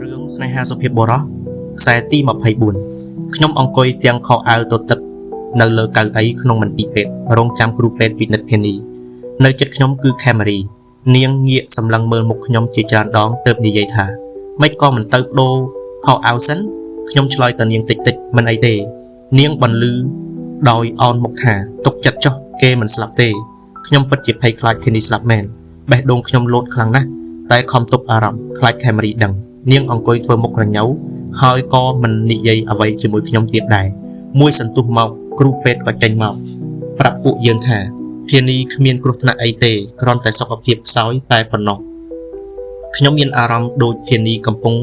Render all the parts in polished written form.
រឿងស្នេហាសុភាពបុរសខ្សែទី24ខ្ញុំអង្គុយទាំងខោអាវទទឹកនៅលើកៅអីក្នុងមន្ទីរពេទ្យរងចាំគ្រូពេទ្យពិនិត្យភានីនៅចិត្តខ្ញុំគឺខេមរីនាងងាកសម្លឹងមើលមុខខ្ញុំជាច្រើនដងទើបនិយាយថាមិនក៏មិនទៅបដូរខោអាវសិនខ្ញុំឆ្លើយទៅនាងតិចតិចមិនអីទេនាងបន្លឺដោយអោនមុខថាទុកចិត្តចុះគេមិនស្លាប់ទេខ្ញុំពិតជាភ័យខ្លាចភានីស្លាប់មែនបេះដូងខ្ញុំលោតខ្លាំងណាស់តែខំទប់អារម្មណ៍ខ្លាចខេមរីដឹងនាងអង្គុយធ្វើមុខរញ៉ៅហើយក៏មិននិយាយអ្វីជាមួយខ្ញុំទៀតដែរមួយសន្ទុះមកគ្រូពេទ្យក៏ចេញមកប្រាប់ពួកយើងថាភានីគ្មានគ្រោះថ្នាក់អីទេគ្រាន់តែសុខភាពខ្សោយតែប៉ុណ្ណោះខ្ញុំមានអារម្មណ៍ដូចភានីកំពុង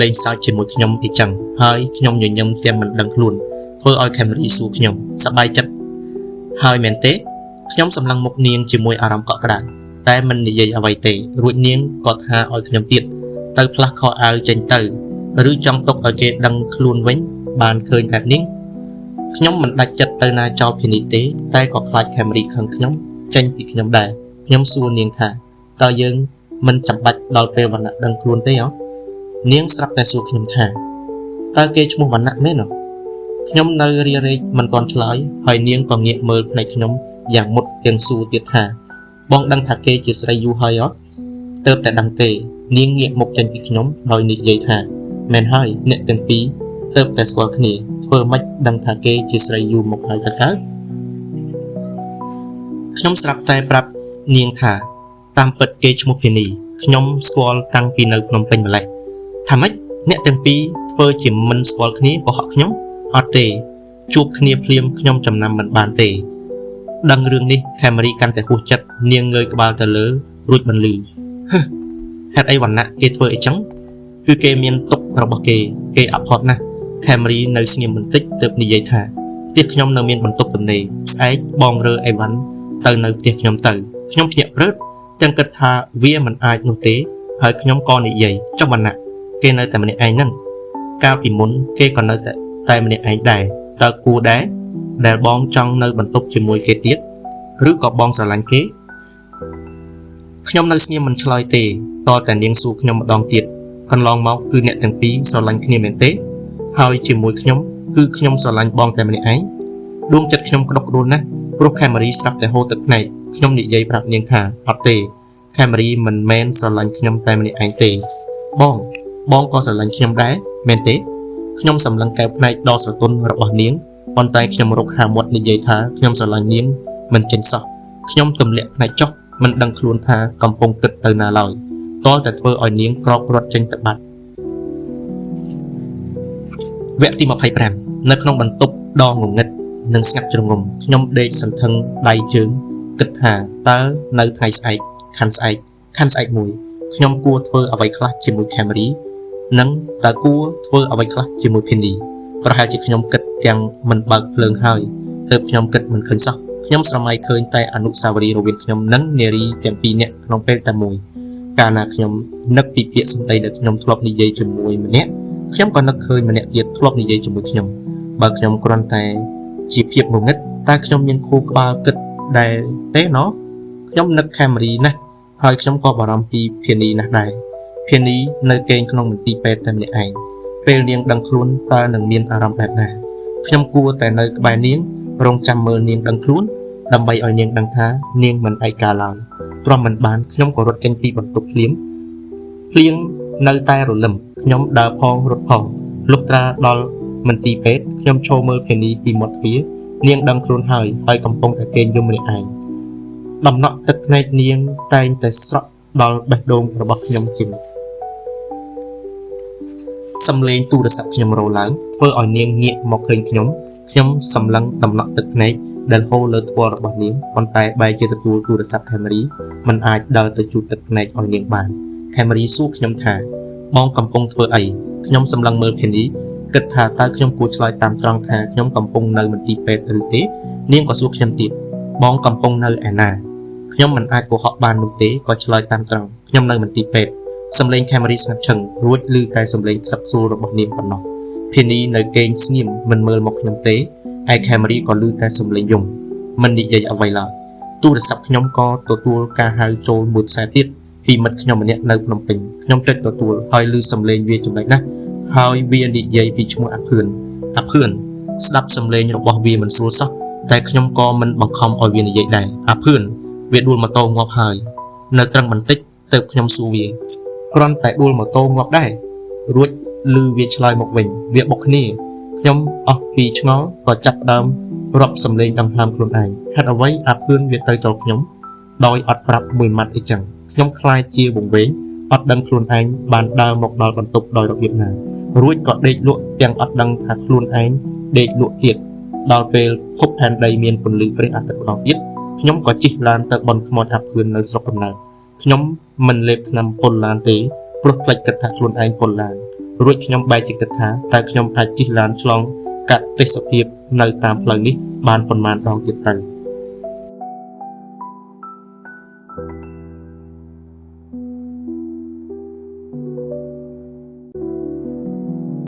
លេងសើចជាមួយខ្ញុំអញ្ចឹងហើយខ្ញុំញញឹមទាំងមិនដឹងខ្លួនធ្វើឲ្យខេមរីសួរខ្ញុំសប្បាយចិត្តហើយមែនទេខ្ញុំសម្លឹងមុខនាងជាមួយអារម្មណ៍កក់ក្ដៅតែមិននិយាយអ្វីទេរួចនាងក៏ថាឲ្យខ្ញុំទៀតទៅផ្លាស់ខោអាវចេញទៅឬចង់ទុកឲ្យគេដឹងខ្លួនវិញបានឃើញបែបនេះខ្ញុំមិនដាច់ចិត្តទៅណាចោលភានីទេតែក៏ខ្លាចខេមរីខឹងខ្ញុំចេញពីខ្ញុំដែរខ្ញុំសួរនាងថាតើយើងមិនចាំបាច់ដល់ពេលវណ្ណៈដឹងខ្លួនទេហ៎នាងស្រាប់តែសួរខ្ញុំថាតើគេឈ្មោះវណ្ណៈមែនហ៎ខ្ញុំនៅរារែកមិនទាន់ឆ្លើយហើយនាងក៏ងាកមើលភ្នែកខ្ញុំយ៉ាងមុតទាំងសួរទៀតថាបងដឹងថាគេជាស្រីយូរហើយអត់ទើបតែដឹងទេនាងងាកមុខចេញពីខ្ញុំដោយនិយាយថាមែនហើយអ្នកទាំងពីរទើបតែស្គាល់គ្នាធ្វើម៉េចដឹងថាគេជាស្រីយូរមកហើយតើកើតខ្ញុំស្រាប់តែប្រាប់នាងថាតាមពិតគេឈ្មោះភានីខ្ញុំស្គាល់តាំងពីនៅភ្នំពេញម្លេះថាម៉េចអ្នកទាំងពីរធ្វើជាមិនស្គាល់គ្នាកុហកខ្ញុំអត់ទេជួបគ្នាភ្លាមខ្ញុំចំណាំមិនបានទេដឹងរឿងនេះខេមរីកាន់តែហួសចិត្តនាងងើយក្បាលទៅលើរួចបន្លឺហេតុអីវណ្ណៈគេធ្វើអីចឹងគឺគេមានទុករបស់គេអផុតណាស់ខេមរីនៅស្ងៀមបន្តិចទើបនិយាយថាផ្ទះខ្ញុំនៅមានបន្ទប់ទំនេរស្អែកបងរើអីវ៉ាន់ទៅនៅផ្ទះខ្ញុំទៅខ្ញុំភ្ញាក់ព្រឹកទាំងគិតថាវាមិនអាចនោះទេហើយខ្ញុំក៏និយាយចុះវណ្ណៈគេនៅតែម្នាក់ឯងហ្នឹងកាលពីមុនគេក៏នៅតែម្នាក់ឯងដែរតើគួរដែរដែលបងចង់នៅបន្ទប់ជាមួយគេទៀតឬក៏បងស្រឡាញ់គេខ្ញុំនៅស្ងៀមមិនឆ្លើយទេតតែនាងសួរខ្ញុំម្ដងទៀតកន្លងមកគឺអ្នកទាំងពីរស្រឡាញ់គ្នាមែនទេហើយជាមួយខ្ញុំគឺខ្ញុំស្រឡាញ់បងតែម្នាក់ឯងដួងចិត្តខ្ញុំក្តុកក្តួលណាស់ព្រោះខេមរីស្រាប់តែហូរទឹកភ្នែកខ្ញុំនិយាយប្រាប់នាងថាអត់ទេខេមរីមិនមែនស្រឡាញ់ខ្ញុំតែម្នាក់ឯងទេបងក៏ស្រឡាញ់ខ្ញុំដែរមែនទេខ្ញុំសម្លឹងកែវភ្នែកដ៏ស្រទន់របស់នាងប៉ុន្តែខ្ញុំរកហាមាត់និយាយថាខ្ញុំស្រឡាញ់នាងមិនចេញសោះខ្ញុំទម្លាក់ភ្នែកចុះមិនដឹងខ្លួនថាកំពុងគិតទៅណាឡើយតតែធ្វើឲ្យនាងក្រោករត់ចេញទៅបាត់វគ្គទី25នៅក្នុងបន្ទប់ដ៏ងងឹតនិងស្ងាត់ជ្រងំខ្ញុំដេកសន្ធឹងដៃជើងគិតថាតើនៅថ្ងៃស្អែកខាន់ស្អែកមួយខ្ញុំគួរធ្វើអ្វីខ្លះជាមួយខេមរីនិងតើគួរធ្វើអ្វីខ្លះជាមួយភានីប្រហែលជាខ្ញុំគិតទាំងមិនបើកភ្លើងហើយទើបខ្ញុំគិតមិនឃើញសោះខ្ញុំស្រមៃឃើញតែអនុស្សាវរីយ៍រវាងខ្ញុំនិងនារីទាំងពីរនាក់ក្នុងពេលតែមួយកាលណាខ្ញុំនឹកពីពាក្យសម្ដីដែលខ្ញុំធ្លាប់និយាយជាមួយម្នាក់ខ្ញុំក៏នឹកឃើញម្នាក់ទៀតធ្លាប់និយាយជាមួយខ្ញុំបើខ្ញុំគ្រាន់តែជាភាពងងឹតតែខ្ញុំមានខួរក្បាលគិតដែរទេណោះខ្ញុំនឹកខេមរីណាស់ហើយខ្ញុំក៏បារម្ភពីភានីណាស់ដែរភានីនៅគេងក្នុងមន្ទីរពេទ្យតែម្នាក់ឯងពេលនាងដឹងខ្លួនតើនឹងមានអារម្មណ៍បែបណាខ្ញុំគួរតែនៅក្បែរនាងរងចាំមើលនាងដឹងខ្លួនដើម្បីឲ្យនាងដឹងថានាងមិនឯកាឡើយទ្រាំមិនបានខ្ញុំក៏រត់ចេញពីបន្ទប់ភ្លៀងនៅតែរលឹមខ្ញុំដើរផងរត់ផងលុះត្រាដល់មន្ទីរពេទ្យខ្ញុំឈរមើលភានីពីមាត់ទ្វារនាងដឹងខ្លួនហើយកំពុងតែគេងយំម្នាក់ឯងដំណក់ទឹកភ្នែកនាងតែងតែស្រក់ដល់បេះដូងរបស់ខ្ញុំជានិច្ចសំឡេងទូរស័ព្ទខ្ញុំរោឡើងធ្វើឲ្យនាងងាកមកឃើញខ្ញុំសម្លឹងដំណក់ទឹកភ្នែកដែលហូរលើថ្ពាល់របស់នាងប៉ុន្តែបែរជាទទួលទូរស័ព្ទខេមរីមិនអាចដើរទៅជូតទឹកភ្នែកឲ្យនាងបានខេមរីសួរខ្ញុំថាបងកំពុងធ្វើអីខ្ញុំសម្លឹងមើលភានីគិតថាតើខ្ញុំគួរឆ្លើយតាមត្រង់ថាខ្ញុំកំពុងនៅមន្ទីរពេទ្យឬទេនាងក៏សួរខ្ញុំទៀតបងកំពុងនៅឯណាខ្ញុំមិនអាចកុហកបាននោះទេក៏ឆ្លើយតាមត្រង់ខ្ញុំនៅមន្ទីរពេទ្យសំឡេងខេមរីស្ងាត់ឈឹងរួចឮតែសំឡេងផ្សឹកផ្សួលរបស់នាងប៉ុណ្ណោះភានីនៅគេងស្ងៀមមិនមើលមកខ្ញុំទេឯខេមរីក៏ឮតែសំឡេងយំមិននិយាយអ្វីឡើយទូរស័ព្ទខ្ញុំក៏ទទួលការហៅចូលមួយខ្សែទៀត ពីមិត្តខ្ញុំម្នាក់នៅភ្នំពេញខ្ញុំចុចទទួលហើយឮសំឡេងវាចំណេញណាស់ហើយវានិយាយពីឈ្មោះអាភឿនស្ដាប់សំឡេងរបស់វាមិនស្រួលសោះតែខ្ញុំក៏មិនបង្ខំឲ្យវានិយាយដែរអាភឿនវាដួលម៉ូតូងាប់ហើយនៅត្រឹងបន្តិចទៅខ្ញុំសួរវាគ្រាន់តែដួលម៉ូតូងាប់ដែររួចឮវាឆ្លើយមកវិញវាបុកគ្នាខ្ញុំអស់ពីឆ្ងល់ក៏ចាប់ដើមរាប់សំឡេងដង្ហើមខ្លួនឯងហេតុអ្វីអាភឿនវាទៅចូលខ្ញុំដោយអត់ប្រាប់មួយម៉ាត់អីចឹងខ្ញុំខ្លាចជាវង្វេងអត់ដឹងខ្លួនឯងបានដើរមកដល់បន្ទប់ដោយរបៀបណារួចក៏ដេកលក់ទាំងអត់ដឹងថាខ្លួនឯងដេកលក់ទៀតដល់ពេលភពផែនដីមានពន្លឺព្រះអាទិត្យម្ដងទៀតខ្ញុំក៏ជិះឡានទៅបនខ្មោចអាភឿននៅស្រុកកំណើតខ្ញុំមិនលេបថ្នាំពុលឡានទេព្រោះផ្លេចគិតថាខ្លួនឯងពុលឡានរួចខ្ញុំបែរជាគិតថាតើខ្ញុំអាចជិះឡានឆ្លងកាត់ទេសភាពនៅតាមផ្លូវនេះបានប៉ុន្មានដងទៀតទៅ